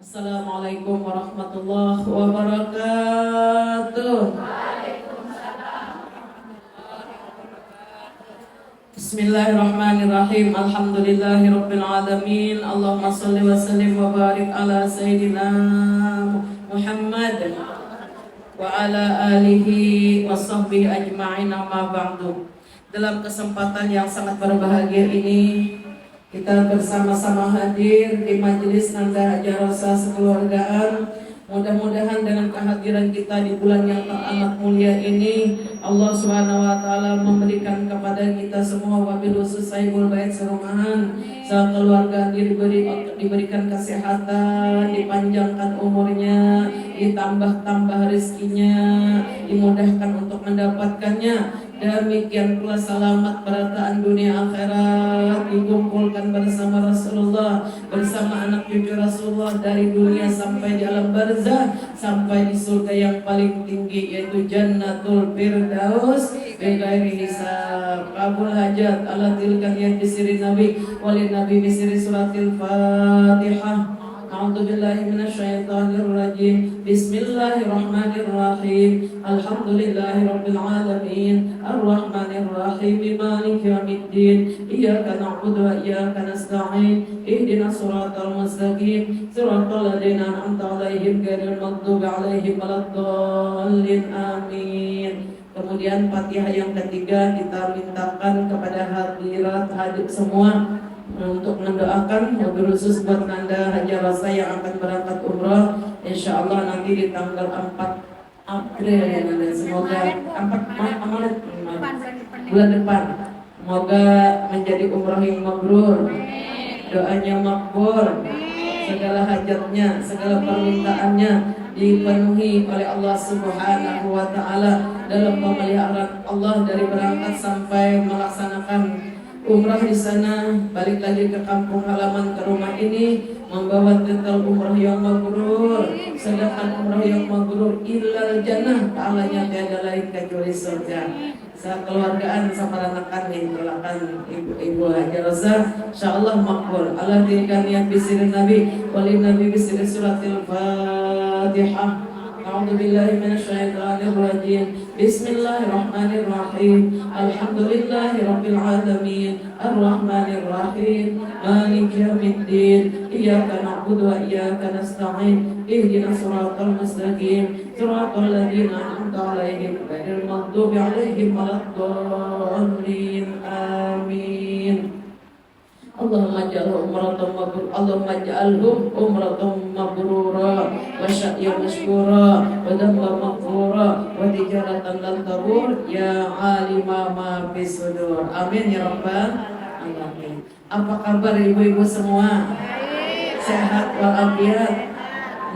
Assalamualaikum warahmatullahi wabarakatuh. Bismillahirrahmanirrahim. Alhamdulillahirabbil alamin. Allahumma shalli wa sallim wa barik ala sayyidina Muhammad wa ala alihi wa sahbihi ajma'in, amma ba'du. Dalam kesempatan yang sangat berbahagia ini, kita bersama-sama hadir di majelis Nanda Haja Rosa Sekeluargaan. Mudah-mudahan dengan kehadiran kita di bulan yang teramat mulia ini, Allah Subhanahu wa taala memberikan kepada kita semua, wabil khusus sahibul bait serumahan, sekeluarga diberikan kesehatan, dipanjangkan umurnya, ditambah-tambah rezekinya, dimudahkan untuk mendapatkannya. Demikian pula selamat berataan dunia akhirat, dikumpulkan bersama Rasulullah, bersama anak cucu Rasulullah dari dunia sampai di alam barzah, sampai di surga yang paling tinggi, yaitu Jannatul Firdaus bighairi hisab. Kabul hajat ala tilkan yang disiri Nabi wali Nabi bisiri suratil Fatihah. A'udzubillahi minasyaitonirrajim. Bismillahirrahmanirrahim. Alhamdulillahirabbil alamin. Arrahmanirrahim. Maliki yaumiddin. Iyyaka na'budu wa iyyaka nasta'in. Ihdinas siratal mustaqim. Siratal ladzina an'amta 'alaihim ghairil maghdubi 'alaihim waladdallin. Amin. Kemudian Fatihah yang ketiga kita mintakan kepada hadirat hadir semua untuk mendoakan wabil khusus buat Nanda Haja Rosa yang akan berangkat umrah, insya Allah nanti di tanggal 4 April ya Nanda. Semoga 4 Maret bulan depan, semoga menjadi umrah yang mabrur, doanya makbul, segala hajatnya, segala permintaannya dipenuhi oleh Allah Subhanahu wa taala dalam pemeliharaan Allah dari berangkat sampai melaksanakan umrah di sana, balik lagi ke kampung halaman, ke rumah ini, membawa bekal umrah yang mabrur. Sedangkan umrah yang mabrur ilal jannah, ta'alanya tiada lain kecuali surga. Sekeluargaan sama anak-anak nih, silakan ibu Haja Rosa, insyaallah makbul. Allah tilkan yang bisirin Nabi, wali Nabi bisirin suratil Fatihah. A'udzubillahi minasyaitonirrajim. Bismillahirrahmanirrahim. Alhamdulillahirabbil alamin. Arrahmanirrahim. Maliki yaumiddin. Iyyaka na'budu wa iyyaka nasta'in. Ihdinas siratal mustaqim. Siratal ladzina an'amta 'alaihim ghairil maghdubi 'alaihim waladdallin. Amin. Allahumma ja'alhu umratan mabrur, Allahumma ja'alhu umratan mabrura wa sya'yan mashkura wa dhanban maghfura wa tijaratan lan tabur ya alima ma fis sudur. Amin ya rabbal alamin. Apa kabar ibu-ibu semua? Sehat walafiat?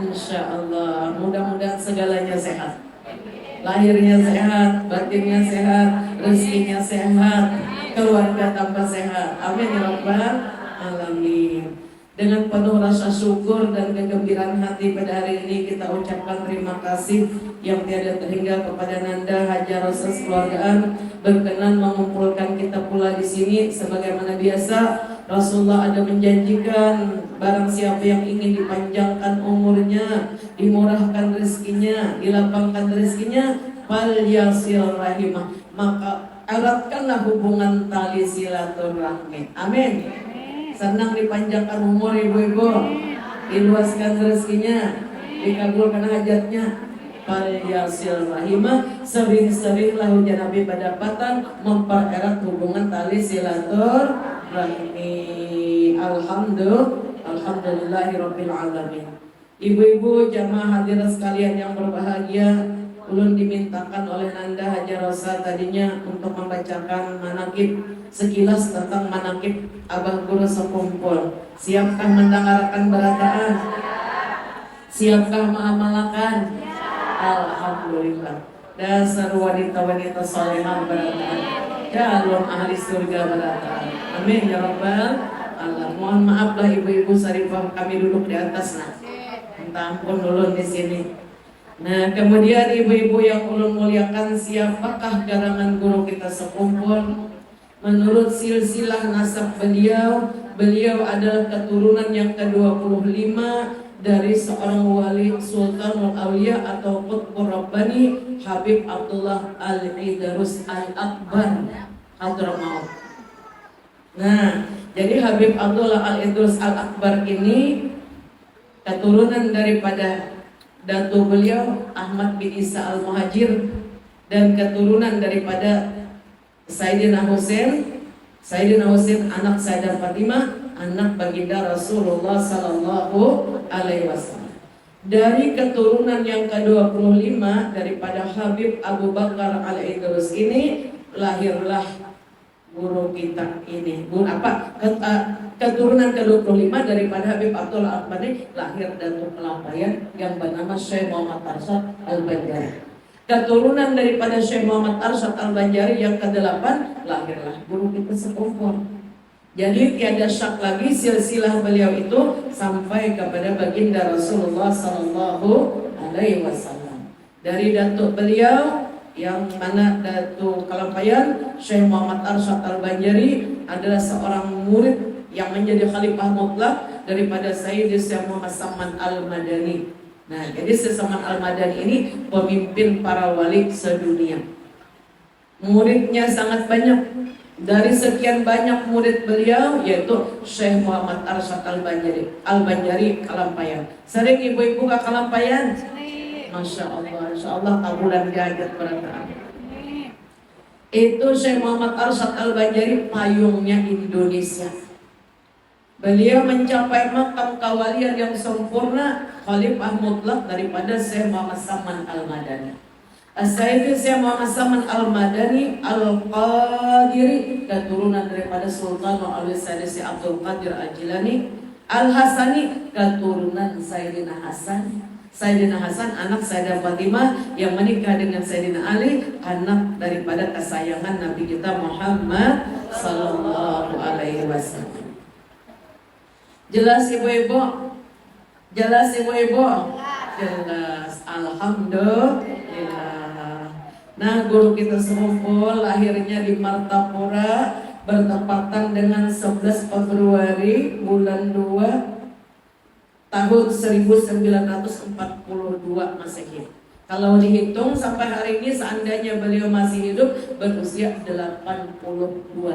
Insyaallah, mudah-mudahan segalanya sehat. Lahirnya sehat, batinnya sehat, rezekinya sehat, keluarga tambah sehat. Amin ya rabbal alamin. Dengan penuh rasa syukur dan kegembiraan hati pada hari ini kita ucapkan terima kasih yang tiada terhingga kepada Nanda Haja Rosa Sekeluargaan berkenan mengumpulkan kita pula di sini. Sebagaimana biasa, Rasulullah ada menjanjikan barang siapa yang ingin dipanjangkan umurnya, dimurahkan rezekinya, dilapangkan rezekinya, fal yasil rahimah, maka eratkanlah hubungan tali silaturahmi. Amin. Senang dipanjangkan umur ibu-ibu, diluaskan rezekinya, dikabulkan hajatnya. Fal yasil rahimah, sering-seringlah hujan Nabi pendapatan mempererat hubungan tali silaturahmi. Alhamdulillahirabbil alamin. Ibu-ibu jamaah hadirat sekalian yang berbahagia, ulun dimintakan oleh Nanda Haja Rosa tadinya untuk membacakan manakib, sekilas tentang manakib Abah Guru Sekumpul. Siapkah mendengarkan berataan? Siapkah mengamalkan? Alhamdulillah. Dasar wanita-wanita salehah berataan, calon ahli surga berataan. Amin ya rabbal alamin. Mohon maaflah ibu-ibu sarifah kami duduk di atas, nah. Minta ampun dulu di sini. Nah, kemudian ibu-ibu yang ulun muliakan, siapakah garangan guru kita Sekumpul? Menurut silsilah nasab beliau adalah keturunan yang ke-25 dari seorang wali Sultanul Aulia atau Qutbur Rabbani Habib Abdullah Al-Idrus Al-Akbar Hadramaut. Nah, jadi Habib Abdullah Al-Idrus Al-Akbar ini keturunan daripada datu beliau Ahmad bin Isa Al-Muhajir dan keturunan daripada Sayyidina Husain. Sayyidina Husain anak Sayyidah Fatimah, anak baginda Rasulullah sallallahu alaihi wasallam. Dari keturunan yang ke-25 daripada Habib Abu Bakar Al-Idrus ini lahirlah guru kita ini. Keturunan ke-25 daripada Habib Abdullah Akbar ini lahir Datuk Kelampayan yang bernama Syekh Muhammad Arsyad Al-Banjari. Keturunan daripada Syekh Muhammad Arsyad Al-Banjari yang ke-8 lahirlah guru kita sekumpul. Jadi tiada syak lagi silsilah beliau itu sampai kepada baginda Rasulullah sallallahu alaihi wasallam. Dari datuk beliau yang mana Datuk Kelampayan Syekh Muhammad Arsyad Al-Banjari adalah seorang murid yang menjadi khalifah mutlak daripada Sayyidi Syekh Muhammad Saman Al-Madani. Nah, jadi Syekh Saman Al-Madani ini pemimpin para wali sedunia. Muridnya sangat banyak. Dari sekian banyak murid beliau yaitu Syekh Muhammad Arsyad Al-Banjari Kelampayan. Sering ibu-ibu ke Kelampayan? Masya Allah, insya Allah kabulan hajat berataan. Itu Syekh Muhammad Arsyad Al-Banjari payungnya Indonesia. Beliau mencapai makam kawalian yang sempurna, khalifah mutlak daripada Syekh Muhammad Saman Al-Madani. As-Sayyid Syekh Muhammad Saman Al-Madani Al-Qadiri, keturunan daripada Sultan Al-Sayyid Syekh Abdul Qadir Al-Jilani. Al-Hasani, keturunan Sayyidina Hasan. Sayyidina Hasan anak Sayyidah Fatimah yang menikah dengan Sayyidina Ali, anak daripada kesayangan Nabi kita Muhammad sallallahu alaihi wasallam. Jelas ibu-ibu? Jelas ibu-ibu? Jelas. Alhamdulillah. Nah, guru kita sekumpul lahirnya di Martapura bertepatan dengan 11 Februari bulan 2 tahun 1942 Masehi. Kalau dihitung sampai hari ini seandainya beliau masih hidup berusia 82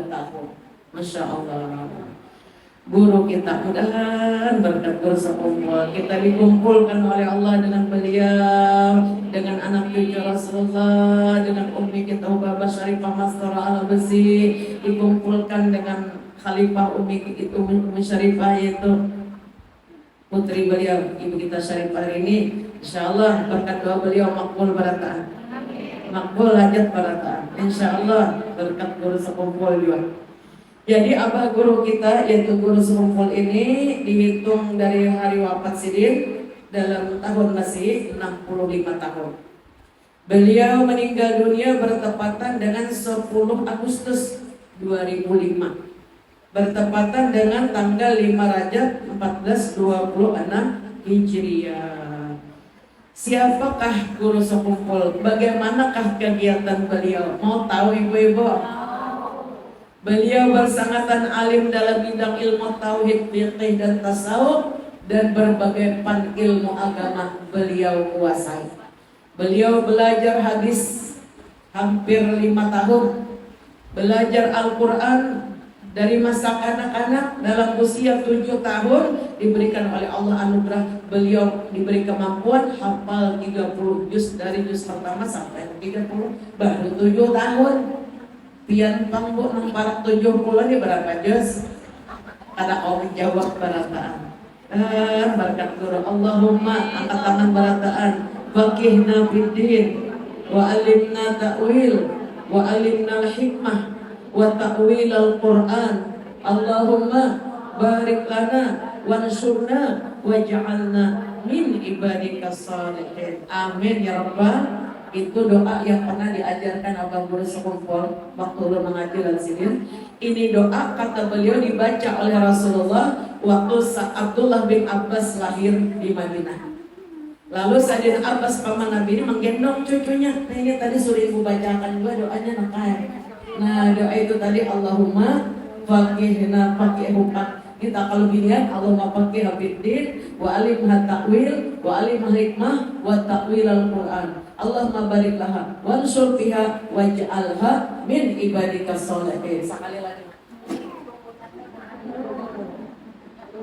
tahun. Masya Allah. Guru kita mudahan berkat guru sekumpul kita dikumpulkan oleh Allah dengan beliau, dengan anak cucu Rasulullah, dengan ummi kita Ubabah Syarifah Mastora Al-Besi, dikumpulkan dengan khalifah ummi itu Ummi Syarifah yaitu putri beliau, ibu kita Syarifah ini. InsyaAllah berkat doa beliau makbul barataan, makbul hajat barataan. InsyaAllah berkat guru sekumpul juga. Jadi abah guru kita yaitu guru sekumpul ini dihitung dari hari wafat Sidin dalam tahun Masih 65 tahun. Beliau meninggal dunia bertepatan dengan 10 Agustus 2005, bertepatan dengan tanggal 5 Rajab 1426 Hijriah. Siapakah guru sekumpul? Bagaimanakah kegiatan beliau? Mau tahu ibu-ibu? Beliau bersangatan alim dalam bidang ilmu tauhid, fiqih dan tasawuf, dan berbagai pan ilmu agama beliau kuasai. Beliau belajar hadis hampir 5 tahun, belajar Al-Quran dari masa kanak-kanak. Dalam usia 7 tahun diberikan oleh Allah anugerah, beliau diberi kemampuan hafal 30 juz dari juz pertama sampai 30, baru 7 tahun. Pian pangbu nang parak 70 ini berapa juz? Ada orang jawab barataan. Berkat guru Allahumma angkat tangan barataan. Faqihna fiddin wa alimna ta'wil wa alimna hikmah wa ta'wil al-Quran. Allahumma barik lana wansurna waj'alna min ibadika salihin. Amin ya rabbal. Itu doa yang pernah diajarkan abang guru sekumpul waktu lu mengaji dan sidin. Ini doa kata beliau dibaca oleh Rasulullah waktu Abdullah bin Abbas lahir di Madinah. Lalu Sayyidina Abbas paman Nabi ini menggendong cucunya. Nah ini tadi suruh ibu bacakan juga doanya nakai. Nah doa itu tadi Allahumma faqihna faqihu Kita kalau binian Allah pakai hafiddin wa alimha ta'wil wa alimha hikmah wa ta'wil al-Quran. Allahumma barik laha wansur fiha waj'alha min ibadika sholihin. Sekali lagi.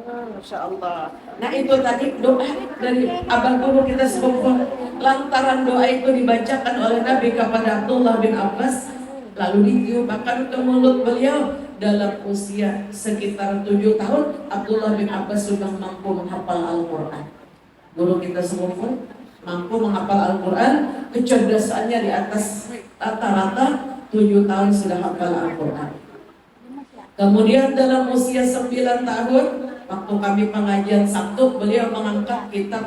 Masya Allah. Nah itu tadi doa dari abang guru kita semua. Lantaran doa itu dibacakan oleh Nabi kepada Abdullah bin Abbas, lalu ditiupkan ke mulut beliau. Dalam usia sekitar 7 tahun, Abdullah bin Abbas sudah mampu menghafal Al-Quran. Guru kita semua pun mampu menghafal Al-Quran, kecerdasannya di atas rata-rata 7 tahun sudah hafal Al-Quran. Kemudian dalam usia 9 tahun, waktu kami pengajian Sabtu, beliau mengangkat kitab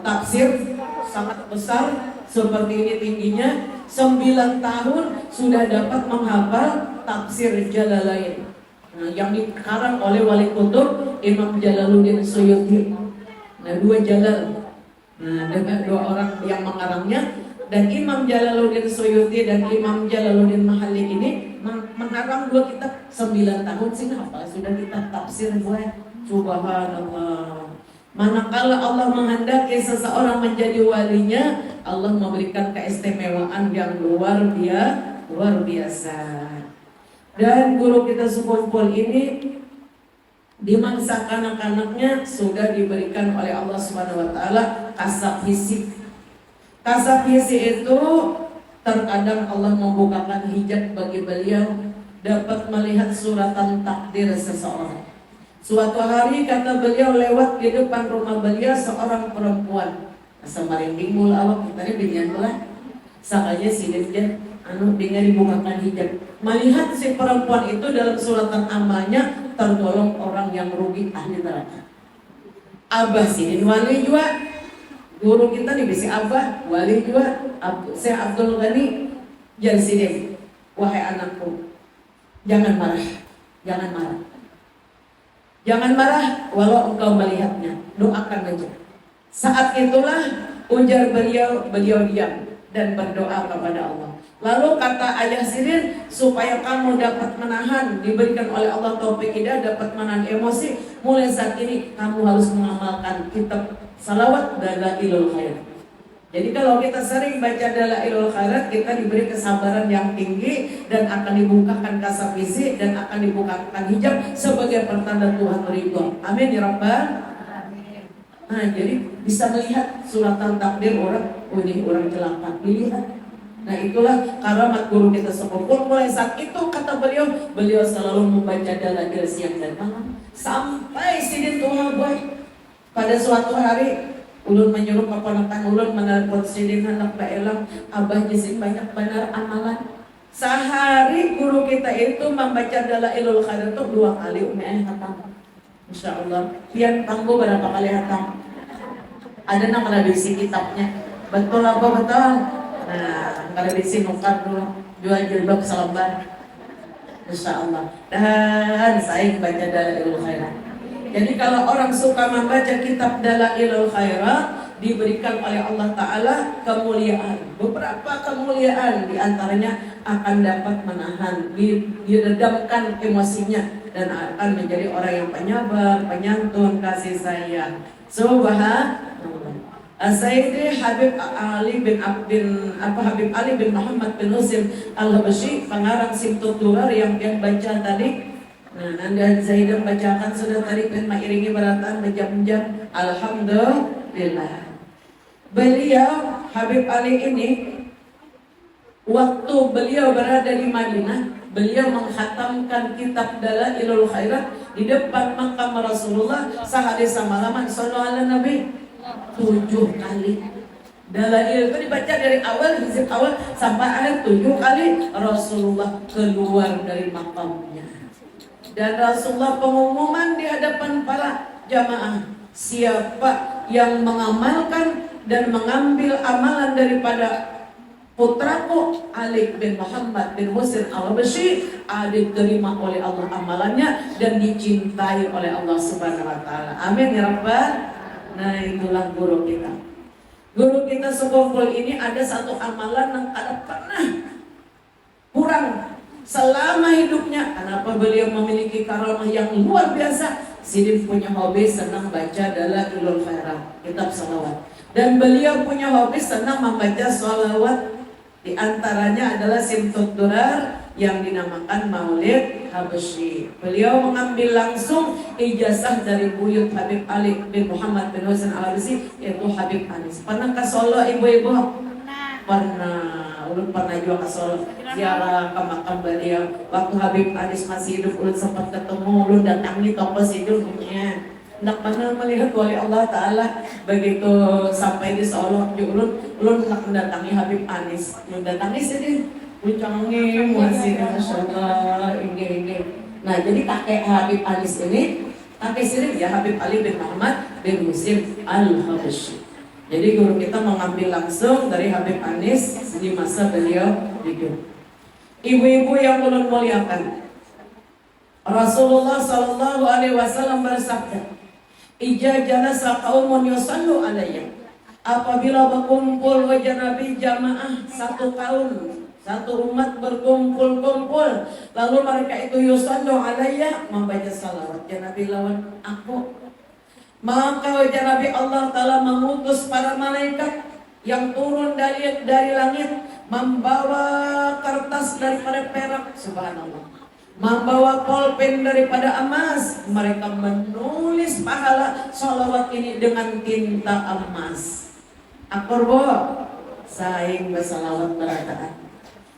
tafsir sangat besar seperti ini tingginya. 9 tahun sudah dapat menghafal tafsir Jalalain, yang dikarang oleh Wali Kutub Imam Jalaluddin Suyuti. Nah 2 Jalal, dengan 2 orang yang mengarangnya. Dan Imam Jalaluddin Suyuti dan Imam Jalaluddin Mahalli ini mengarang 2 kitab. 9 tahun sih hafal sudah kitab tafsir gue. Subhanallah. Manakala Allah menghendaki seseorang menjadi walinya, Allah memberikan keistimewaan yang luar biasa. Dan guru kita sekumpul ini di masa kanak-kanaknya sudah diberikan oleh Allah Subhanahu wa taala kasab hisik. Kasab hisik itu terkadang Allah membukakan hijab bagi beliau dapat melihat suratan takdir seseorang. Suatu hari kata beliau lewat di depan rumah beliau seorang perempuan. Semarin bingung awak kita ini bingung lah. Sakanya si dia dengan dibukakan hijab. Melihat si perempuan itu dalam suratan amalnya tergolong orang yang rugi ahli neraka. Abah Sidin wali juga. Guru kita nih bisi Abah wali juga. Syekh Abdul Ghani Jar Sidin. Wahai anakku, jangan marah. Jangan marah. Jangan marah walau engkau melihatnya, doakan aja. Saat itulah ujar beliau diam dan berdoa kepada Allah. Lalu kata ayah Sidin, supaya kamu dapat menahan, diberikan oleh Allah taufik hidayah, dapat menahan emosi, mulai saat ini kamu harus mengamalkan kitab salawat Dalailul Khairat. Jadi kalau kita sering baca Dalailul Khairat, kita diberi kesabaran yang tinggi dan akan dibukakan kasab fisik dan akan dibukakan hijab sebagai pertanda Tuhan ridho. Amin ya Rabbal. Nah, jadi bisa melihat suratan takdir orang, ini orang celaka, dilihat. Nah itulah karamat guru kita sepupu. Mulai saat itu kata beliau selalu membaca Dalail siang dan malam sampai Sidin tua boy. Pada suatu hari ulun menyuruh keponakan ulun menelpon Sidin anak baelang, abah jisik banyak benar amalan. Sehari guru kita itu membaca Dalailul Khairat itu 2 kali hatam. Insya Allah. Pian tangguh berapa kali hatam? Ada nak ada isi kitabnya. Betul apa betul? Nah, kalau di sini nukar dulu, jual jilbab selembar, Insya Allah. Dan saya baca Dalailul Khairat. Jadi kalau orang suka membaca kitab Dalailul Khairat, diberikan oleh Allah Ta'ala kemuliaan. Beberapa kemuliaan diantaranya akan dapat menahan, diredamkan emosinya, dan akan menjadi orang yang penyabar, penyantun, kasih sayang. Subhanallah. Sayyidi Habib Ali bin Muhammad bin Husain Al-Habashi, pengarang Simtut Durar yang baca tadi. Nah, Anda Zaidah bacakan sudah tadi, mengiringi berataan berjam-jam. Alhamdulillah. Beliau Habib Ali ini, waktu beliau berada di Madinah, beliau menghatamkan kitab Dalailul Khairat di depan makam Rasulullah sehari semalaman. Sallallahu alaihi Nabi 7 kali. Dalail itu dibaca dari awal, hizib awal sampai akhir 7 kali. Rasulullah keluar dari makamnya. Dan Rasulullah pengumuman di hadapan para jamaah, siapa yang mengamalkan dan mengambil amalan daripada putraku Ali bin Muhammad bin Husain Al-Habashi, diterima oleh Allah amalannya dan dicintai oleh Allah Subhanahu wa taala. Amin ya Rabbal. Nah, itulah guru kita. Guru kita sekumpul ini ada satu amalan yang tidak pernah kurang selama hidupnya. Kenapa beliau memiliki karamah yang luar biasa? Sidin punya hobi senang baca Dalailul Khairat, kitab salawat. Dan beliau punya hobi senang membaca salawat. Di antaranya adalah Simtud Durar yang dinamakan Maulid Habsyi. Beliau mengambil langsung ijazah dari buyut Habib Ali bin Muhammad bin Husain Al-Habsyi, yaitu Habib Anis. Pernah ke Solo ibu-ibu? Pernah. Ulun pernah juga ke Solo ziarah ke makam beliau. Waktu Habib Anis masih hidup, ulun sempat ketemu, ulun datangi toko sidurnya. Nak pernah melihat wali Allah Ta'ala. Begitu sampai di Solo, ulun nak mendatangi Habib Anis. Ulun datangi sini, ucangnya masih Masya Allah, ini. Nah jadi kakek Habib Anis ini, kakek sini ya Habib Ali bin Muhammad bin Husain Al-Habsyi. Jadi guru kita mengambil langsung dari Habib Anis di masa beliau hidup. Ibu-ibu yang ulun muliakan, Rasulullah Sallallahu Alaihi Wasallam bersabda, "Ija jalasa qaumun yusallu alayya." Apabila berkumpul wajah Nabi jamaah satu kaum, satu umat berkumpul-kumpul, lalu mereka itu yusallu alayya, membaca salawat ya Nabi lawan aku, maka wajah Nabi Allah Ta'ala mengutus para malaikat yang turun dari langit, membawa kertas daripada perak, subhanallah, membawa pulpen daripada emas. Mereka menulis pahala salawat ini dengan tinta emas. Akor bo, saing bersalawat berataan,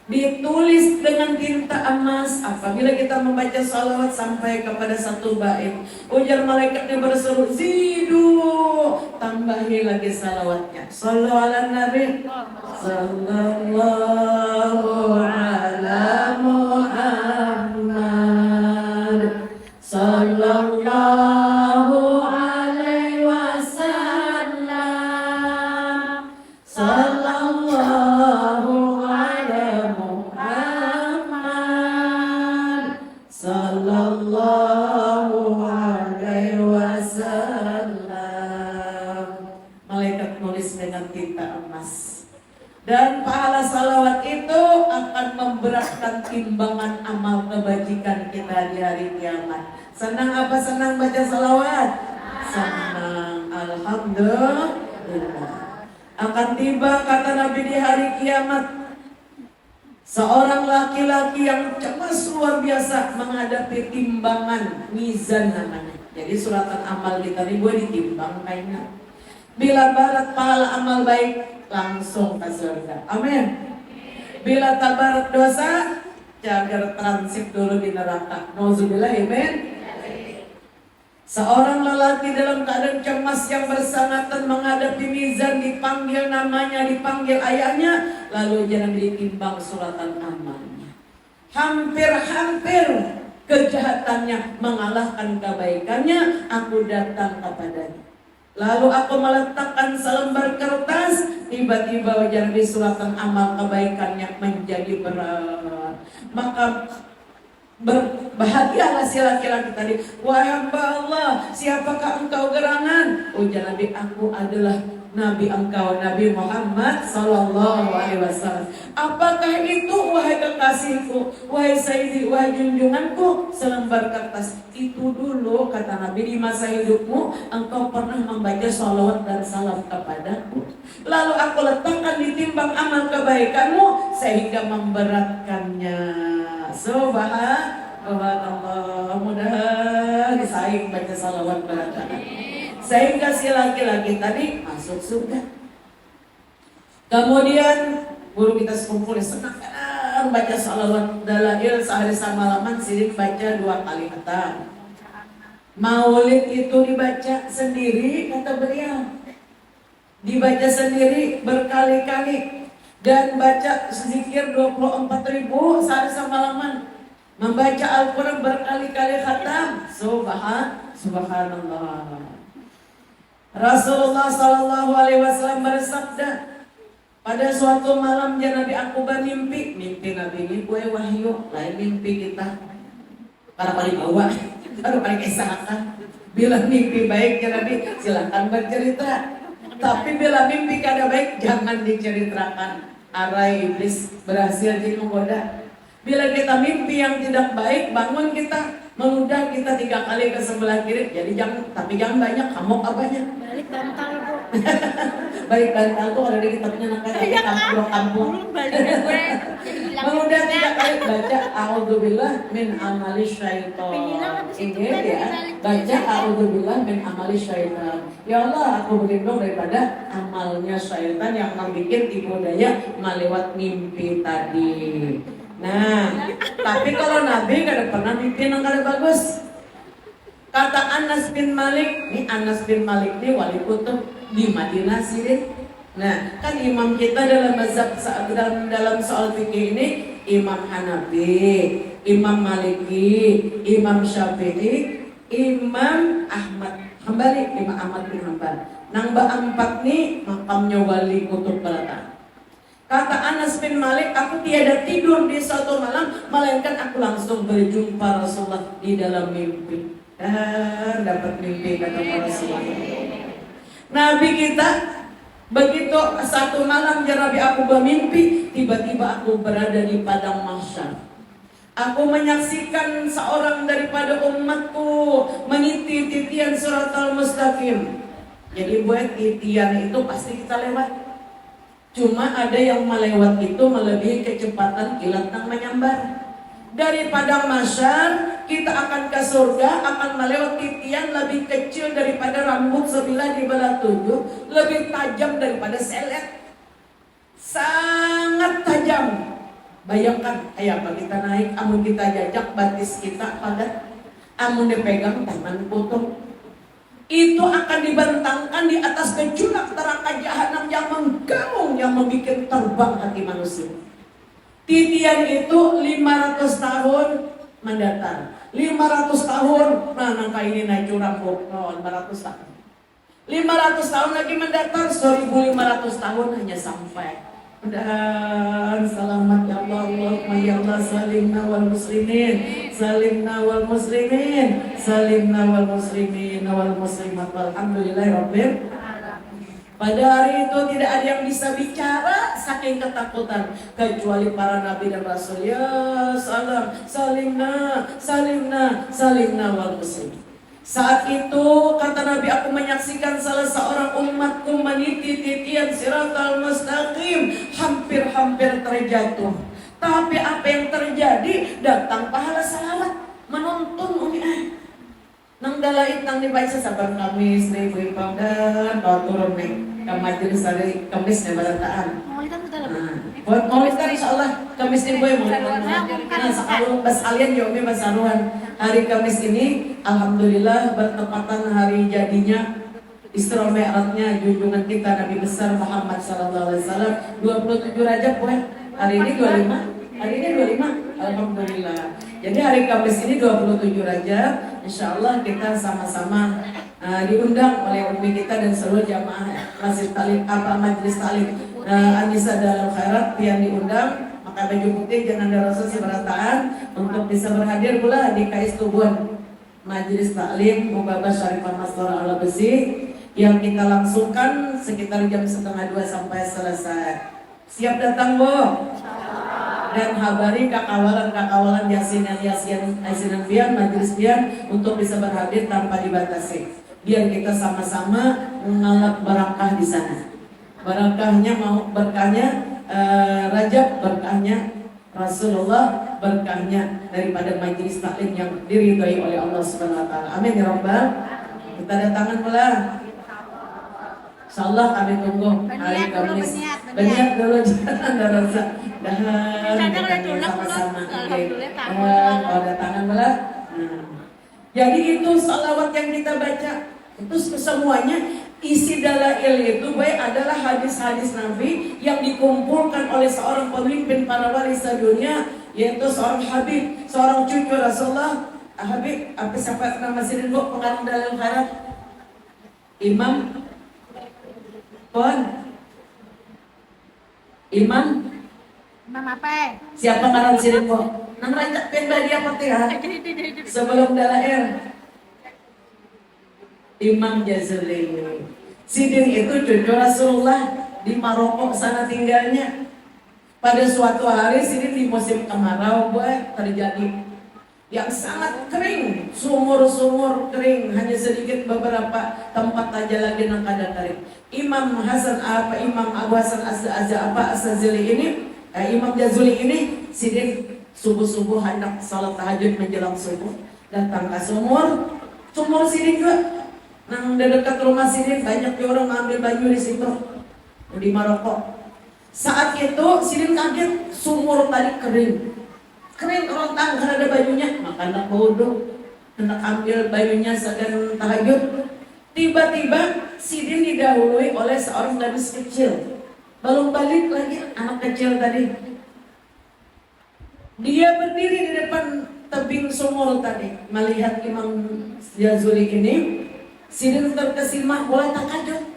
ditulis dengan tinta emas. Apabila kita membaca salawat sampai kepada satu bait, ujar malaikatnya berseru, zidu, tambahi lagi salawatnya. Sallu ala Nabi, sallallahu ala Muhammad, sallallahu alaihi wasallam, sallallahu ala Muhammad, sallallahu alaihi wasallam. Malaikat nulis dengan tinta emas. Dan pahala salawat itu akan memberatkan timbangan amal kebajikan kita di hari kiamat. Senang apa senang baca salawat? Senang, alhamdulillah. Akan tiba kata Nabi di hari kiamat, seorang laki-laki yang cemas luar biasa menghadapi timbangan mizan namanya. Jadi suratan amal kita ini gue ditimbang kayaknya. Bila barat pahala amal baik, langsung ke surga. Amin. Bila tabarat dosa, jaga transit dulu di neraka. Nauzubillah, amin. Seorang lelaki dalam keadaan cemas yang bersangatan menghadapi mizan, dipanggil namanya, dipanggil ayahnya, lalu jangan ditimbang suratan amalnya. Hampir-hampir kejahatannya mengalahkan kebaikannya, aku datang kepadanya. Lalu aku meletakkan selembar kertas, tiba-tiba wajah di suratan amal kebaikannya menjadi berat. Maka berbahagialah si laki-laki tadi. Wahai hamba Allah, siapakah engkau gerangan? Ujar Nabi, aku adalah Nabi engkau, Nabi Muhammad Sallallahu Alaihi Wasallam. Apakah itu wahai kekasihku, wahai sayyidi, wahai junjunganku? Selembar kertas. Itu dulu kata Nabi, di masa hidupmu engkau pernah membaca sholawat dan salam kepadaku. Lalu aku letakkan di timbang amal kebaikanmu sehingga memberatkannya. Subhanallah, mudah disaing baca salawat berataan. Sehingga si laki-laki tadi masuk surga. Kemudian guru kita sekumpul senang baca salawat dalail sehari semalaman, sidik baca 2 kali khatam. Maulid itu dibaca sendiri kata beliau, dibaca sendiri berkali-kali. Dan baca zikir 24.000 sehari semalaman. Membaca Al-Quran berkali-kali khatam. Subhanallah. Rasulullah Sallallahu Alaihi Wasallam bersabda, pada suatu malam Nabi aku bermimpi. Mimpi Nabi ini gue wahyu, lain mimpi kita para paling bawah, para paling esakan. Bila mimpi baik Nabi silakan bercerita, tapi bila mimpi kada baik jangan diceritakan. Arai iblis berhasil jadi menggoda. Bila kita mimpi yang tidak baik, bangun kita, mengudah kita 3 kali ke sebelah kiri. Jadi jangan banyak, kamok apanya. Balik bantal bu. Balik bantal tuh ada di kitabnya kampung. Mengudah 3 kali baca a'udzubillah min amali syaitan. Ini ya, baca a'udzubillah min amali syaitan. Ya Allah, aku berlindung daripada amalnya syaitan yang membuat tipu daya melewat mimpi tadi. Nah, tapi kalau Nabi gak pernah mimpi yang kada bagus. Kata Anas bin Malik, ini Anas bin Malik ini wali kutub di Madinah sini. Nah, kan imam kita dalam mazhab dalam soal fikih ini Imam Hanafi, Imam Maliki, Imam Syafi'i, Imam Ahmad Hambali, Imam Ahmad bin Hanbal. Nang empat nih makamnya wali kutub belakang. Kata Anas bin Malik, aku tiada tidur di suatu malam, melainkan aku langsung berjumpa Rasulullah di dalam mimpi. Dan dapat mimpi kata Rasulullah. Nabi kita begitu satu malam Nabi aku bermimpi, tiba-tiba aku berada di padang mahsyar. Aku menyaksikan seorang daripada umatku meniti titian surat al-mustaqim. Jadi buat titian itu pasti kita lewat. Cuma ada yang melewat itu melebihi kecepatan kilat yang menyambar. Dari padang mahsyar kita akan ke surga, akan melewat titian lebih kecil daripada rambut sebilah di belah 7, lebih tajam daripada selet. Sangat tajam. Bayangkan kayak apa kita naik, amun kita jajak batis kita padat, amun dipegang tangan potong. Itu akan dibentangkan di atas gejolak neraka jahanam yang menggamung, yang membuat terbang hati manusia. Titian itu 500 tahun mendatang. 500 tahun, nah nangka ini naik curang kok, 500 tahun. 500 tahun lagi mendatang, 1500 tahun hanya sampai. Dan selamat ya Allah, Allahumma ya Allah salimna wal muslimin, salimna wal muslimin, salimna wal muslimin wal muslimat, walhamdulillahirabbil. Pada hari itu tidak ada yang bisa bicara saking ketakutan kecuali para nabi dan rasul. Ya salam, salimna, salimna, salimna wal muslimin. Saat itu kata Nabi, aku menyaksikan salah seorang umatku meniti titian siratal mustaqim, hampir-hampir terjatuh. Tapi apa yang terjadi? Datang pahala salawat menuntun umi nang dalait nang dibaca sabar Kamis nih Bu Ipang dan kau turun nih ke majelis hari Kamis nih barataan. Buat maulid kan insyaallah Kamis nih boy maulid. Nah sekarang bas alian yo mi basaruan. Hari Kamis ini alhamdulillah bertepatan hari jadinya Isra Mi'rajnya junjungan kita Nabi besar Muhammad sallallahu alaihi wasallam 27 Rajab boy. Hari ini 25. Hari ini 25. Alhamdulillah. Jadi hari Kamis ini 27 Rajab, insyaallah kita sama-sama diundang oleh umi kita dan seluruh jamaah Masjid Talim Majelis Talim Anisa Dalam Khairat yang diundang. Maka baju putih jangan ada rasa seberataan untuk bisa berhadir pula di KS Tubun Majelis Taklim Mubabah Syarifah Mastora Ala Besi yang kita langsungkan sekitar jam 1:30 sampai selesai. Siap datang Bu? Dan habari kakawalan yasinan pian, majelis pian untuk bisa berhadir tanpa dibatasi. Biar kita sama-sama mengalap barakah di sana. Barakahnya mau berkahnya Rajab, berkahnya Rasulullah, berkahnya daripada majelis taklim yang diridhai oleh Allah Subhanahu wa taala. Amin ya rabbal. Kita datangan pula. Insyaallah kami tunggu hari Kamis. Banyak dulu jangan ada rasa. Dan kita sama-sama. Kalau datangan pula. Jadi itu salawat yang kita baca. Itu semuanya isi dalail itu baik adalah hadis-hadis Nabi yang dikumpulkan oleh seorang pemimpin para wali sedunia, yaitu seorang Habib, seorang cucu Rasulullah. Habib, apa siapa nama sini Bu pengarang dalam harap? Imam Imam apa? Siapa pengarang sini Bu? Nang rancak pendah dia Fatihah sebelum dalail. Imam Jazuli. Sidin itu cucu Rasulullah di Maroko sana tinggalnya. Pada suatu hari sini di musim kemarau terjadi yang sangat kering, sumur-sumur kering, hanya sedikit beberapa tempat aja lagi yang kada kering. Imam Abu Hasan As-Jazuli ini, Imam Jazuli ini sidin subuh-subuh hendak salat tahajud menjelang subuh, datang ke sumur sidin juga. Nang dekat rumah sidin banyak orang ngambil baju di situ di Maroko. Saat itu sidin kaget, sumur tadi kering rontang karena ada bajunya, maka hendak wudu, hendak ambil bajunya sedang tahajud. Tiba-tiba sidin didahului oleh seorang gadis kecil, belum balik lagi anak kecil tadi. Dia berdiri di depan tebing sumur tadi, melihat Imam Jazuli ini. Sidin terkesima, mulai takjub.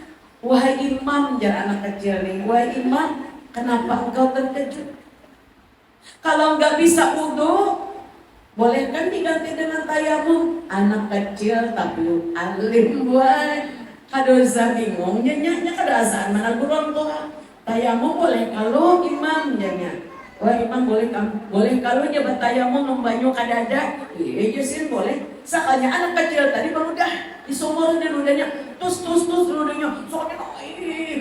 Wahai Imam, jar anak kecil nih, wahai Imam, kenapa engkau terkejut? Kalau nggak bisa wudu, boleh kan diganti dengan tayamum? Anak kecil tapi alim buat, kada usah bingung, nyanya kada asaan mana kurang tua. Tayamum boleh kalau Imam nyanya. Wah Imam boleh kalau dia bertayamum membanyu kada ada, iya sih boleh. Sakanya anak kecil tadi baru dah di sumur dia ludahnya, tus ludahnya, soalnya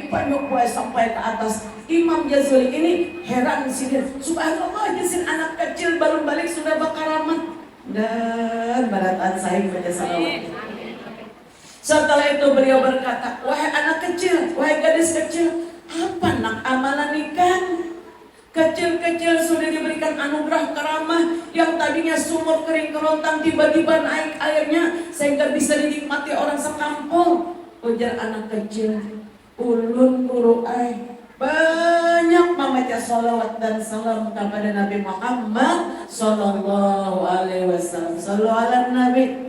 banyak buah sampai ke atas. Imam Jazuli ini heran sih, subhanallah jasin anak kecil baru balik sudah bakaramat dan baratan saya baca salawat. Setelah itu beliau berkata, wahai anak kecil, wahai gadis kecil, apa nak amalan nikah? Kecil-kecil sudah diberikan anugerah karamah, yang tadinya sumur kering kerontang tiba-tiba naik airnya sehingga bisa dinikmati orang sekampung. Ujar anak kecil, ulun Qur'an banyak membaca salawat dan salam kepada Nabi Muhammad sallallahu alaihi wasallam. Sallu ala Nabi.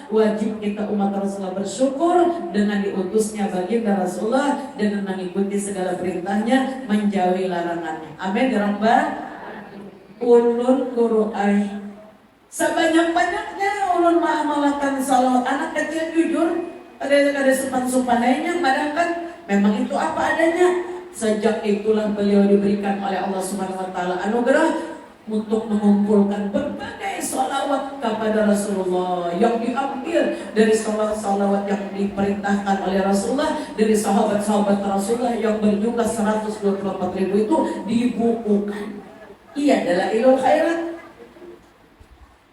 Wajib kita umat Rasulullah bersyukur dengan diutusnya baginda Rasulullah dan mengikuti segala perintahnya, menjauhi larangannya. Amin ya Rabbal ulun Qur'an. Sebanyak-banyaknya ulun mengamalkan salawat. Anak kecil jujur ada supan-supan lainnya, padahal kan memang itu apa adanya. Sejak itulah beliau diberikan oleh Allah Subhanahu wa taala anugerah untuk mengumpulkan berbagai salawat kepada Rasulullah yang diambil dari salawat yang diperintahkan oleh Rasulullah, dari sahabat-sahabat Rasulullah yang berjumlah 124.000 itu dibukukan. Ia adalah ilmu khairat.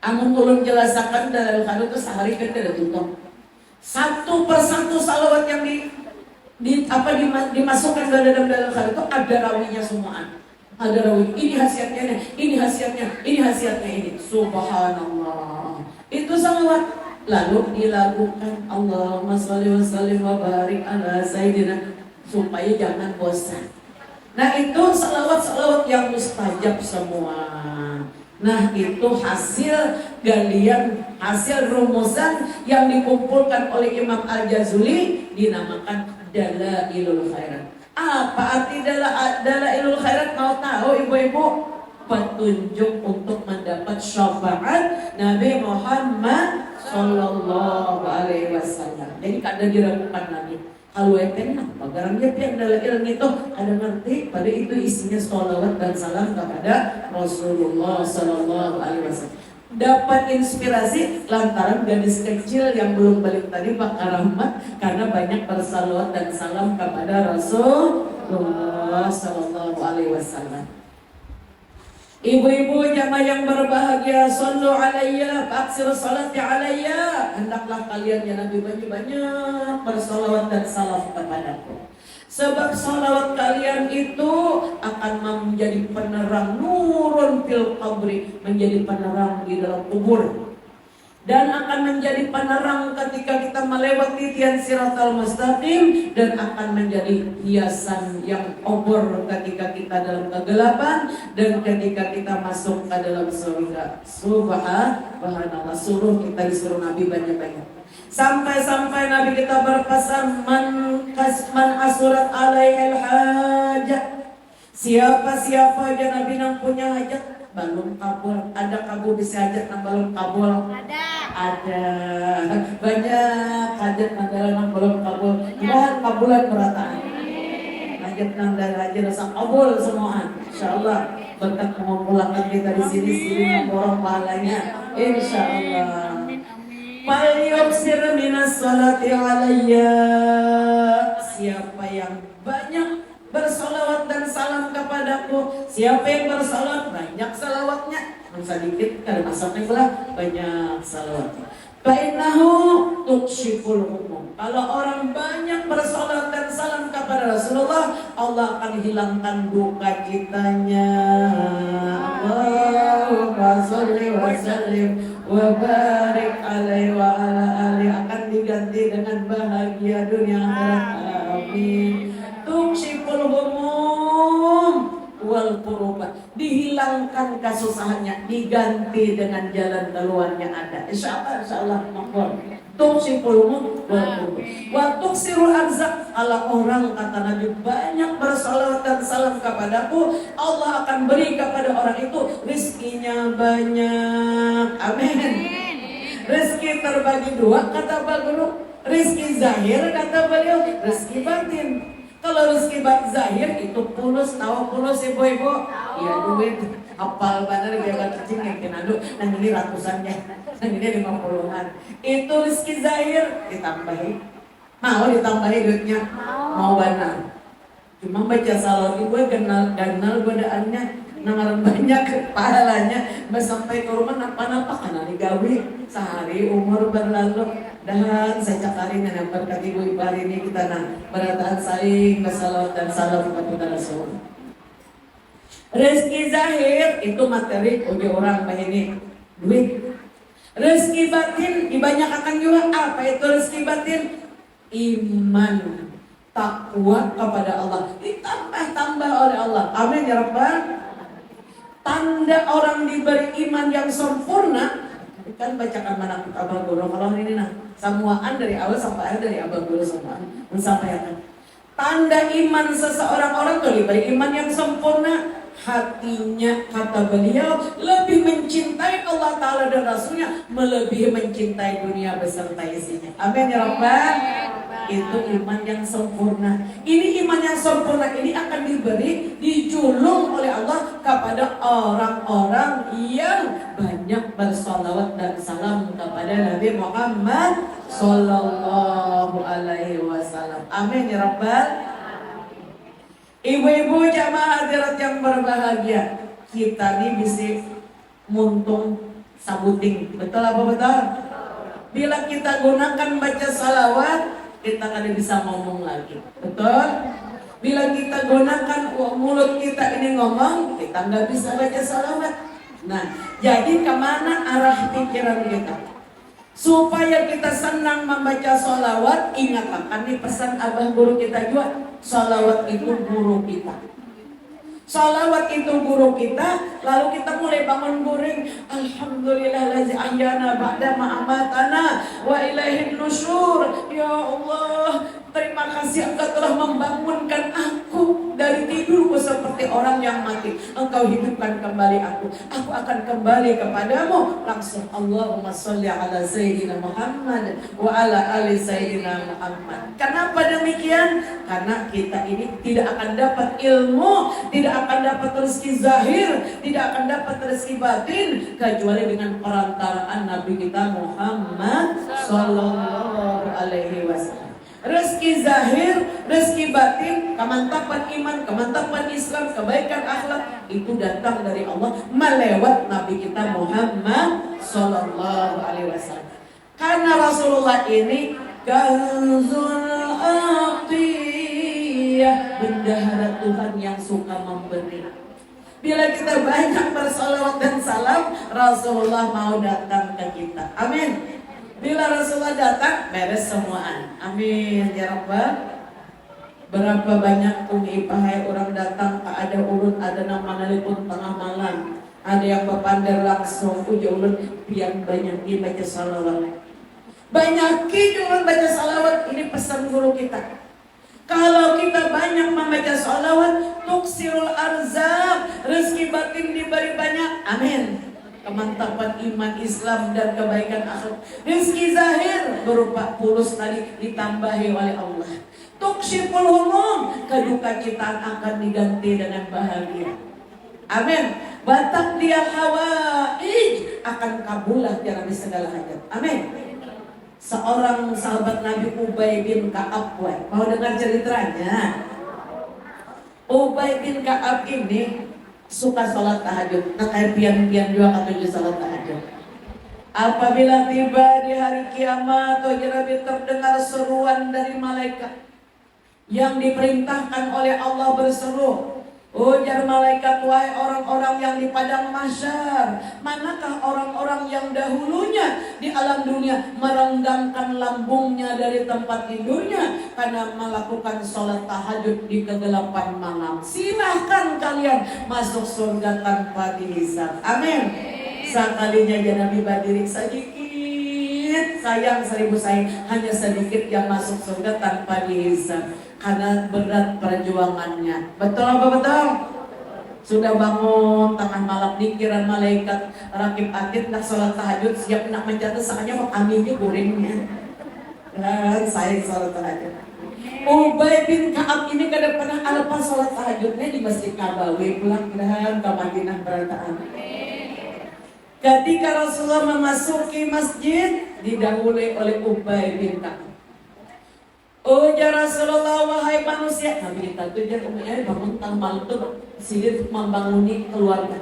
Amun ulun jelasakan dalam khairat itu sehari kan tidak tutup. Satu persatu salawat yang dimasukkan dalam khairat itu ada rawinya semuaan. Ada rawi, ini khasiatnya, ini khasiatnya, ini khasiatnya ini. Subhanallah. Itu salawat. Lalu dilakukan Allahumma sholli wa sallim wa barik ala sayyidina, supaya jangan bosan. Nah itu salawat-salawat yang mustajab semua. Nah itu hasil galian, hasil rumusan yang dikumpulkan oleh Imam Al-Jazuli, dinamakan Dalailul Khairat. Apa arti Dalailul Khairat? Mau tahu ibu-ibu? Petunjuk untuk mendapat syafaat Nabi Muhammad sallallahu alaihi wasallam. Jadi kada diragukan lagi. Kalau enak, bagarangnya yang Dalail itu ada ngerti pada itu isinya sholawat dan salam kepada Rasulullah sallallahu alaihi wasallam. Dapat inspirasi lantaran gadis kecil yang belum balik tadi bakal rahmat karena banyak bersalawat dan salam kepada Rasulullah sallallahu alaihi wasallam. Ibu-ibu jamaah yang berbahagia, sallu alayya, aksir salati alayya. Hendaklah kalian ya Nabi banyak bersalawat dan salam kepadaku. Sebab salawat kalian itu akan menjadi penerang, nurun fil qabri, menjadi penerang di dalam kubur. dan akan menjadi penerang ketika kita melewati tian siratal mustaqim, dan akan menjadi hiasan yang obor ketika kita dalam kegelapan dan ketika kita masuk ke dalam surga. Subhanallah, suruh kita disuruh Nabi banyak-banyak. Sampai-sampai Nabi kita berpesan, man asurat alaihil hajat. Siapa aja Nabi yang punya hajat belum kabul, ada kabul bisa hajat yang belum kabul? Ada banyak hajat yang belum kabul. Mudah kabulan berataan. Hajat yang dari hajat rasa kabul semua. Insyaallah berkat pengumpulan kita di sini memborong pahalanya. Insyaallah. Falyuksir minas salati alayya. Siapa yang banyak bersalawat dan salam kepadaku, siapa yang bersalawat banyak salawatnya, sedikit kalau masaknya pula banyak salawatnya. Bainahu tukshiful humum. Kalau orang banyak bersalawat dan salam kepada Rasulullah, Allah akan hilangkan duka citanya. Allahumma sholli wa sallim wa barik alaihi wa ala alihi, akan diganti dengan bahagia dunia akhirat. Amin. Tukshiful humum wal kurubah, dihilangkan kesusahannya, diganti dengan jalan keluarnya ada. Insyaallah makbul. Tukshiful humum wal kurubah wa tuksirul arzaq. Kalau orang kata Nabi banyak bersalawat dan salam kepadaku, Allah akan beri kepada orang itu rizkinya banyak. Amin. Rezeki terbagi dua kata Pak Guru, rezeki zahir kata beliau, rezeki batin. Kalau rezeki zahir itu pulus, tahu pulus ibu-ibu? Iya, duit apal benar biar cacing yang kenadu. Nah ini ratusannya, nah ini 50-an. Itu rezeki zahir ditambahi. Mau ditambahi duitnya? Mau benar. Cuma baca salawat gue kenal godaannya, nangaran banyak pahalanya. Sampai ke rumah napa-napa karena digawi sehari umur berlalu. Dan saya cakarin yang berkati ibu hari ini kita berataan saling bersalawat dan salam kepada Rasul. Rezeki zahir itu materi bagi orang ini duit. Rezeki batin dibanyakan juga. Apa itu rezeki batin? Iman, takwa kepada Allah, ditambah oleh Allah. Amin ya Rabbal. Tanda orang diberi iman yang sempurna, kan bacakan mana Abang Guru kalau ini samuaan dari awal sampai akhir dari Abang Guru samuaan mensampaikan tanda iman seseorang orang tuh diberi iman yang sempurna, hatinya kata beliau lebih mencintai Allah Ta'ala dan Rasulnya melebihi mencintai dunia beserta isinya. Amin ya Rabbal. Itu iman yang sempurna. Ini iman yang sempurna ini akan diberi, dijulung oleh Allah kepada orang-orang yang banyak bersalawat dan salam kepada Nabi Muhammad Sallallahu Alaihi Wasallam. Amin ya Rabbal. Ibu-ibu jamaah hadirat yang berbahagia, kita nih bisa muntung sabuting. Betul apa betul? Bila kita gunakan baca salawat, kita kada bisa ngomong lagi. Betul? Bila kita gunakan mulut kita ini ngomong, kita nggak bisa baca salawat. Nah, jadi kemana arah pikiran kita? Supaya kita senang membaca salawat, ingatlah nih pesan Abah Guru kita juga, salawat itu guru kita. Salawat itu guru kita, lalu kita mulai bangun guring. Alhamdulillahladzi ahyana ba'da ma amatana wa ilaihin nusyur. Ya Allah, terima kasih Engkau telah membangunkan aku dari tidurku seperti orang yang mati. Engkau hidupkan kembali aku. Aku akan kembali kepadamu. Langsung Allahumma sholli ala Sayyidina Muhammad wa ala ali Sayyidina Muhammad. Kenapa demikian? Karena kita ini tidak akan dapat ilmu, tidak akan dapat rezeki zahir, tidak akan dapat rezeki batin kecuali dengan perantaraan Nabi kita Muhammad Sallallahu Alaihi Wasallam. Rezeki zahir, rezeki batin, kemantapan iman, kemantapan Islam, kebaikan akhlak itu datang dari Allah melewat Nabi kita Muhammad Sallallahu Alaihi Wasallam. Karena Rasulullah ini kanzul atiyah, bendahara Tuhan yang suka memberi. Bila kita banyak bersolawat dan salam, Rasulullah mau datang ke kita. Amin. Bila Rasulullah datang, beres semuaan. Amin ya Rabbal. Berapa banyak pahai orang datang, ada urut, ada nama nelpon tengah malam, ada yang berpandar langsung, uja ulun pian banyak baca salawat. Banyakin ulun baca salawat, ini pesan guru kita. Kalau kita banyak membaca salawat, tuksirul arzak, rezeki batin diberi banyak. Amin. Kemantapan iman Islam dan kebaikan akhirat. Rezeki zahir berupa fulus tadi ditambahi oleh Allah. Tuksyiful humum, keduka kita akan diganti dengan bahagia. Amin. Batak dia hawaij, akan kabulah tiada segala hajat. Amin. Seorang sahabat Nabi Ubay bin Ka'ab, mau dengar ceritanya? Ubay bin Ka'ab ini suka sholat tahajud. Nah kayak pian-pian juga katuju sholat tahajud. Apabila tiba di hari kiamat, Nabi terdengar seruan dari malaikat yang diperintahkan oleh Allah berseru. Ujar malaikat, wahai orang-orang yang di padang mahsyar, manakah orang-orang yang dahulunya di alam dunia merenggangkan lambungnya dari tempat tidurnya karena melakukan sholat tahajud di kegelapan malam? Silahkan kalian masuk surga tanpa dihisab. Amin. Sekalinya ya Nabi berdiri sedikit, sayang 1000 sayang, hanya sedikit yang masuk surga tanpa dihisab. Karena berat perjuangannya. Betul apa betul? Sudah bangun tengah malam pikiran malaikat rakib atid nak sholat tahajud siap nak mencatat sakanya mau aminnya gorengnya. Dan saya sholat tahajud. Ubay bin Ka'ab ini kada pernah alpa sholat tahajudnya di Masjid Nabawi, pulang dan ke Madinah berataan. Ketika Rasulullah memasuki masjid didahului oleh Ubay bin Ka'ab. Ya Rasulullah, wahai manusia. Nabi kita tuh dia umumnya bangun tengah malam tuh sidir membanguni keluarga.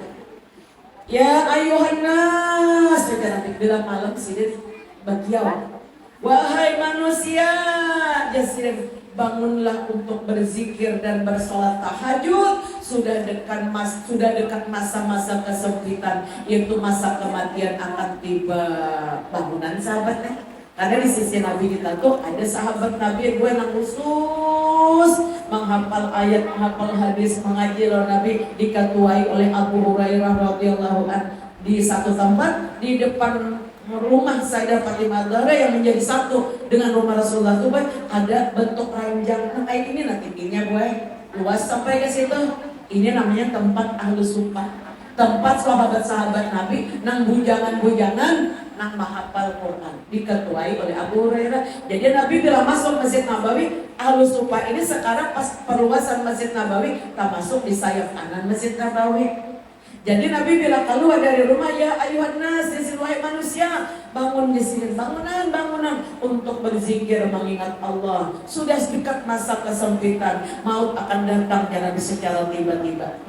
Ya ayuhan nas, Nabi bilang malam sidir bagiawan. Wahai manusia, ya sidir bangunlah untuk berzikir dan bersolat tahajud. Sudah dekat masa-masa kesempitan, yaitu masa kematian akan tiba. Bangunan sahabatnya. Karena di sisi Nabi kita tuh ada sahabat Nabi gue yang khusus menghafal ayat, menghafal hadis, mengaji lawan Nabi, diketuai oleh Abu Hurairah radhiyallahu an di satu tempat di depan rumah Sayyidah Fatimah Zahra yang menjadi satu dengan rumah Rasulullah tuh ada bentuk ranjang. Nah kayak ini nanti tingginya gue luas sampai ke situ. Ini namanya tempat Ahlus Suffah. Tempat sahabat-sahabat Nabi nang bujangan-bujangan nang menghafal Quran diketuai oleh Abu Hurairah. Jadi Nabi bila masuk Masjid Nabawi, Ahlus Suffah ini sekarang pas perluasan Masjid Nabawi tak masuk di sayap kanan Masjid Nabawi. Jadi Nabi bila keluar dari rumah, ya ayuhan nas, wahai manusia, bangun di sini, bangunan untuk berzikir mengingat Allah. Sudah dekat masa kesempitan, maut akan datang karena secara tiba-tiba.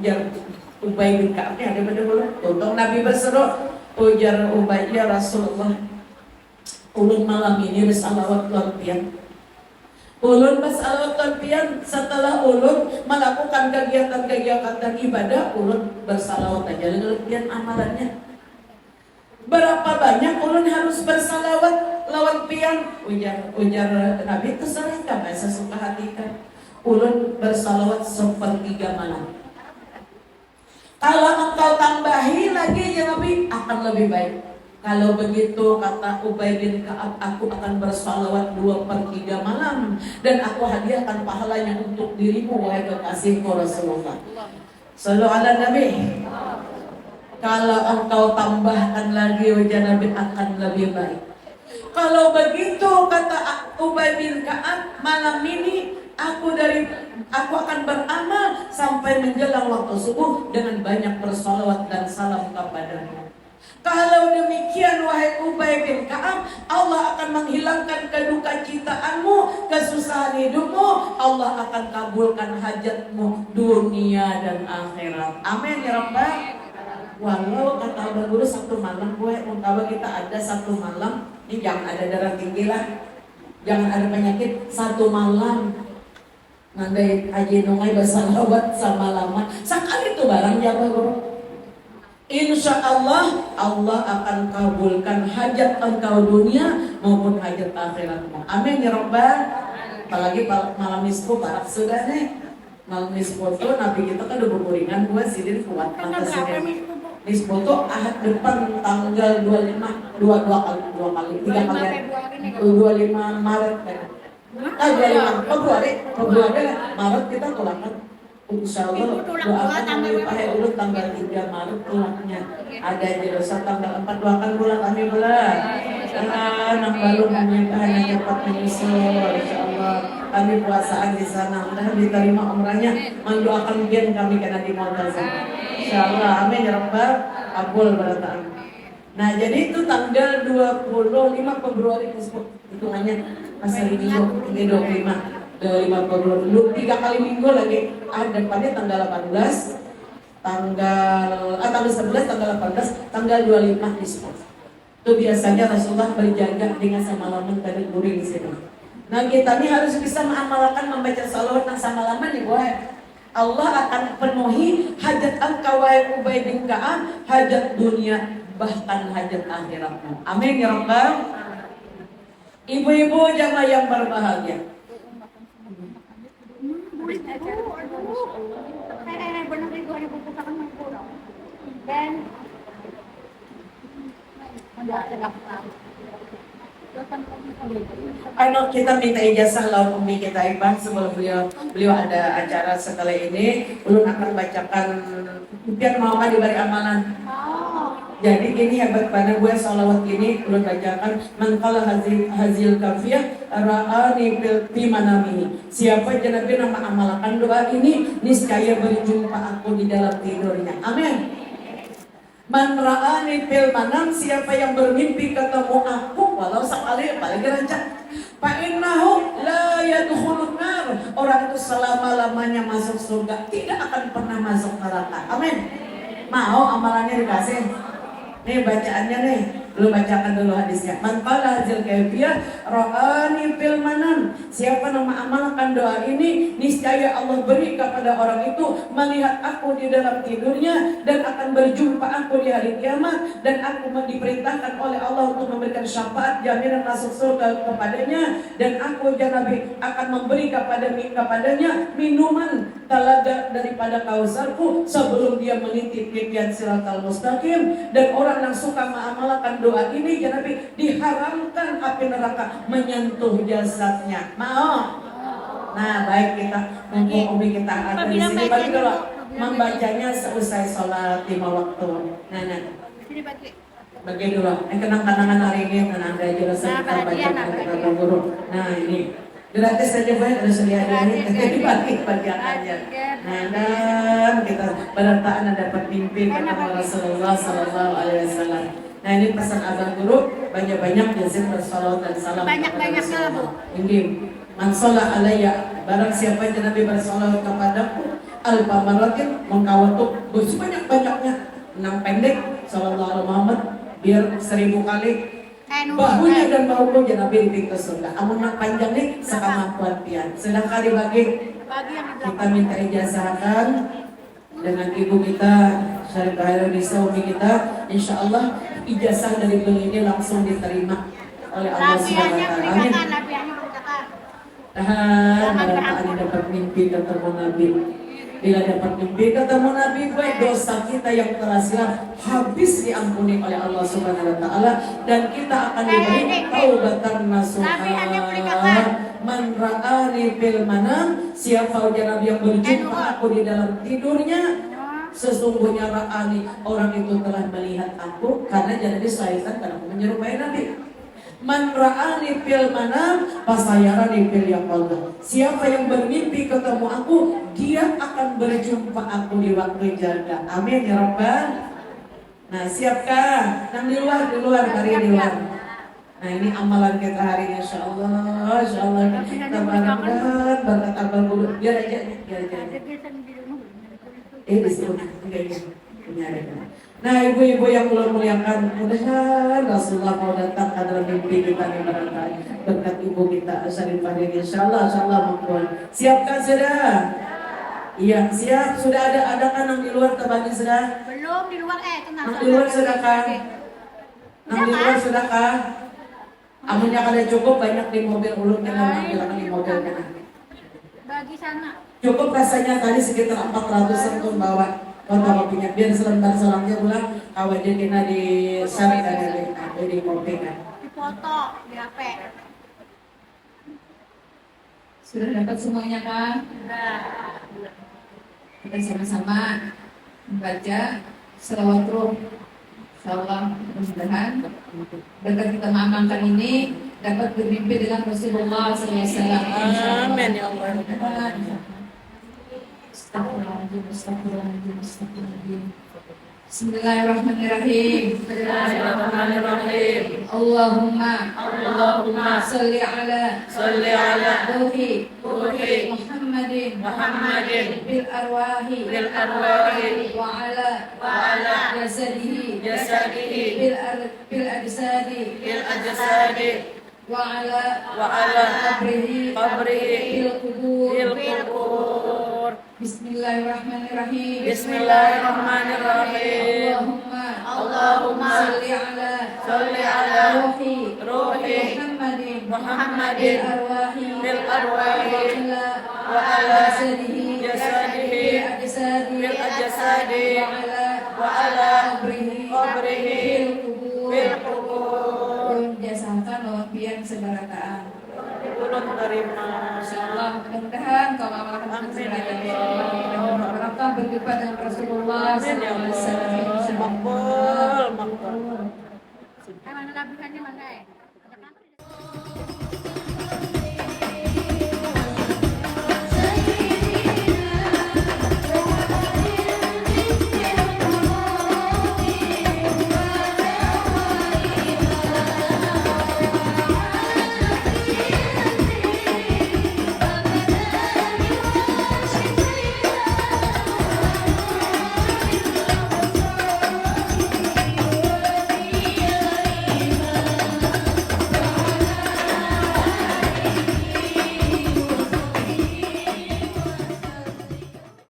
Ubay bin Ka'ab ada pada bulan. Untung Nabi berseru, ujar Ubay, ya Rasulullah, ulun malam ini bersalawat lampian. Ulun bersalawat lampian setelah ulun melakukan kegiatan ibadah, ulun bersalawat aja lampian amalannya. Berapa banyak ulun harus bersalawat lawan pian? Ujar Nabi, terserah kamu sesuka hati kan. Ulun bersalawat 1/3 malam. Kalau engkau tambahi lagi ya Nabi akan lebih baik. Kalau begitu kata Ubay bin Ka'ab, aku akan bersalawat 2/3 malam dan aku hadiahkan pahalanya untuk dirimu wahai kekasihku Rasulullah. Sallu ala Nabi. Kalau engkau tambahkan lagi wajah Nabi akan lebih baik. Kalau begitu kata Ubay bin Ka'ab, malam ini aku akan beramal sampai menjelang waktu subuh dengan banyak bersalawat dan salam kepadamu. Kalau demikian wahai Ubay bin Ka'ab, Allah akan menghilangkan kedukacitaanmu, kesusahan hidupmu. Allah akan kabulkan hajatmu dunia dan akhirat. Amin ya Rabbal. Walau kata guru satu malam gue, kalau kita ada satu malam, ini jangan ada darah tinggi lah, jangan ada penyakit, satu malam Nandai haji nungai basalawat sama lama. Sakali itu barang ya Guru. Insya Allah Allah akan kabulkan hajat engkau dunia maupun hajat akhiratmu. Amin ya Rabbal. Apalagi malam nisfu barak sudah nih. Malam nisfu itu Nabi kita kan udah berkuringan buat sidin kuat Tanggal mata berapa sidin. Miss Bu? Nisfu itu ahad depan tanggal 25 dua kali 3 kali 25 Maret kan. 25 Februari Maret kita tulangkan. Insya Allah doakan Pak Ulun tanggal 3 Maret tulangnya. Ada jerosa tanggal 4 doakan bulan kami bulan. Anak baru memintahan cepat menyusul. Insya Allah kami puasaan di sana. Mudah diterima umrahnya. Mendoakan gen kami karena di Maltazam. Insya Allah amin ya Rabbal kabul barataan. Nah jadi itu tanggal 25 Februari hitungannya masa ini 25 Februari dulu 3 kali minggu lagi ada depannya tanggal 18 tanggal 11 tanggal 18 tanggal 25 di spot. Itu biasanya Rasulullah berjaga dengan samalaman dari guring sini. Nah kita ini harus bisa mengamalkan membaca salawat dan samalaman nih boy. Allah akan penuhi hajat engkau wahai Ubay bin Ka'ab, hajat dunia bahkan hajat akhiratmu. Amin ya Rabbal. Ibu-ibu jamaah yang berbahagia. Dan Ano kita minta ijazah lawan umi kita Ibang sebelum beliau ada acara setelah ini ulun akan bacakan biar mau kan diberi amalan. Jadi gini hebat pada gue salawat ini ulun bacakan man qala hazil kafiyah ra'ani fi manamihi. Siapa jenabi nama amalkan doa ini niscaya berjumpa aku di dalam tidurnya. Amin. Man ra'ani fil manam, siapa yang bermimpi ketemu aku walau sekali apalagi rancak. Fa innahu la yadkhulun nar. Orang itu selama-lamanya masuk surga, tidak akan pernah masuk neraka. Amin. Mau amalannya dikasih. Nih bacaannya nih. Lu bacakan dulu hadisnya. Man qala hazil kaifiyah ra'ani fil manam. Siapa nama amalkan doa ini, niscaya Allah beri kepada orang itu melihat aku di dalam tidurnya dan akan berjumpa aku di hari kiamat dan aku diperintahkan oleh Allah untuk memberikan syafaat jaminan masuk surga kepadanya dan aku ya Nabi akan memberi kepadanya minuman telaga daripada kausarku sebelum dia meniti pipian siratal mustaqim. Dan orang yang suka mengamalkan doa ini ya Nabi diharamkan api neraka menyentuh jasadnya. Mau? Nah baik kita mumpung umi kita ada di sini bagi dulu membacanya seusai sholat 5 waktu. Nah bagi dulu kenang-kenangan hari ini dan anda juga serta bacakan kita guru. Nah ini gratis saja banyak ada sedia ini jadi bagi bacaannya. Nah dan kita berartaan dapat mimpi kata Rasulullah Sallallahu Alaihi Wasallam. Nah ini pesan abang guru banyak-banyak yazid bersalawat dan salam banyak-banyaknya Bu. Ini man sholat alayya, barang siapa yang Nabi bersalawat kepadaku alfa maratin mengkawatuk sebanyak-banyaknya 6 pendek sallallahu alaihi Muhammad biar 1000 kali bahunya dan bahuku ya Nabi di pintu surga. Amun nak panjang nih sekemampuan pian. Sedangkan dibagi kita minta ijazahkan dengan ibu kita Syarif Khairunisa umi kita, insya Allah ijazah dari beliau ini langsung diterima oleh Allah Subhanahu wa taala. Amin. Barangkali dapat mimpi ketemu Nabi. Bila dapat mimpi ketemu Nabi, baik dosa kita yang telah silam habis diampuni oleh Allah Subhanahu wa taala dan kita akan diberi taubatan nasuha. Man ra'ani fil manam, siapa Nabi yang berjumpa aku di dalam tidurnya, sesungguhnya ra'ani orang itu telah melihat aku karena jadi syaitan karena aku menyerupai Nabi. Man ra'ani fil manam fasayarani fil yaqظah. Siapa yang bermimpi ketemu aku, dia akan berjumpa aku di waktu jaga. Amin ya Rabbal. Nah, siapkah? Yang di luar hari di luar. Nah, ini amalan kita hari ini insyaallah. Insyaallah kita berkat abang guru. Biar aja. Di sini. Nah, ibu-ibu yang Allah muliakan, mudah-mudahan Rasulullah mau datang adalah mimpi kita yang barangkali berkat ibu kita Syarifah ini. Insyaallah makbul. Siapkan sudah? Iya, siap. Sudah ada kan yang di luar terbagi sudah? Belum di luar tenang. Yang di luar sudah kah? Yang di luar sudah kah? Amunnya kada cukup banyak di mobil ulun kita ambilkan di mobil kita. Bagi sana. Cukup rasanya tadi sekitar 400 pun bawa. Bawa kopinya biar selembar selangnya pulang awal dia kena di syarat ada di kopi kan. Di foto di HP. Sudah dapat semuanya kan? Kita sama-sama membaca selawat. Insyaallah mudah-mudahan berkat kita mengamalkan ini dapat bermimpi dengan Rasulullah SAW. Amin ya Allah. Astagfirullahaladzim. Bismillahirrahmanirrahim. Allahumma salli ala ruhi Muhammadin bil arwahi wa ala jasadihi bil ajsadi wa ala qabrihi bil qubur. Bismillahirrahmanirrahim. Allahumma salli ala ruhi Muhammadin bil arwahi wa ala jasadihi bil ajsadi wa ala qabrihi bil qubur. Jasakan wafian sebarataan. Ulun terima. Insyaallah mudah-mudahan kau amalkan barakah berjumpa dengan Rasulullah Amin ya Allah. Makbul. Mana labuhannya mana